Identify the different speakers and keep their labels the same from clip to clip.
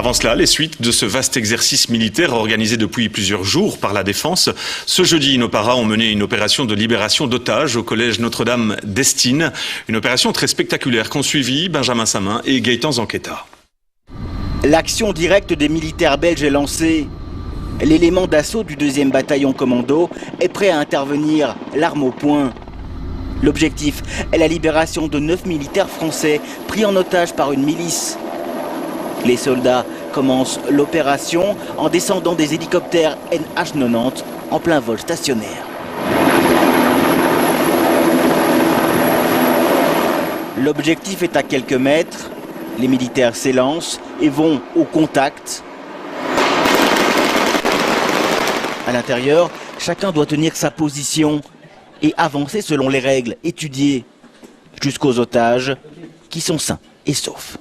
Speaker 1: Avant cela, les suites de ce vaste exercice militaire organisé depuis plusieurs jours par la Défense. Ce jeudi, nos paras ont mené une opération de libération d'otages au collège Notre-Dame d'Estine. Une opération très spectaculaire qu'ont suivi Benjamin Samin et Gaëtan Zanqueta.
Speaker 2: L'action directe des militaires belges est lancée. L'élément d'assaut du 2e bataillon commando est prêt à intervenir, l'arme au poing. L'objectif est la libération de 9 militaires français pris en otage par une milice. Les soldats commencent l'opération en descendant des hélicoptères NH-90 en plein vol stationnaire. L'objectif est à quelques mètres. Les militaires s'élancent et vont au contact. À l'intérieur, chacun doit tenir sa position et avancer selon les règles étudiées jusqu'aux otages qui sont sains et saufs.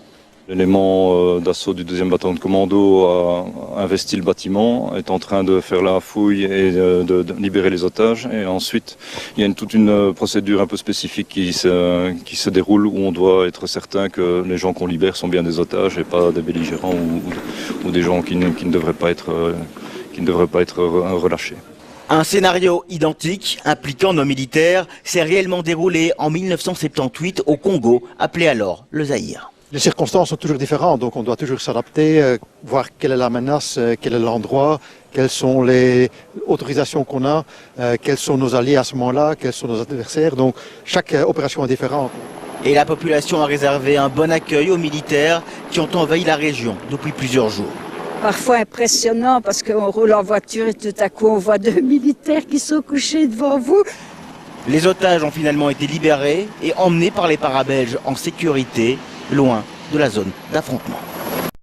Speaker 3: L'élément d'assaut du 2e bataillon de commando a investi le bâtiment, est en train de faire la fouille et de libérer les otages. Et ensuite, il y a toute une procédure un peu spécifique qui se déroule où on doit être certain que les gens qu'on libère sont bien des otages et pas des belligérants ou des gens qui ne devraient pas être relâchés.
Speaker 2: Un scénario identique impliquant nos militaires s'est réellement déroulé en 1978 au Congo, appelé alors le Zaïre.
Speaker 4: Les circonstances sont toujours différentes, donc on doit toujours s'adapter, voir quelle est la menace, quel est l'endroit, quelles sont les autorisations qu'on a, quels sont nos alliés à ce moment-là, quels sont nos adversaires. Donc chaque opération est différente.
Speaker 2: Et la population a réservé un bon accueil aux militaires qui ont envahi la région depuis plusieurs jours.
Speaker 5: Parfois impressionnant parce qu'on roule en voiture et tout à coup on voit 2 militaires qui sont couchés devant vous.
Speaker 2: Les otages ont finalement été libérés et emmenés par les paras belges en sécurité, loin de la zone d'affrontement.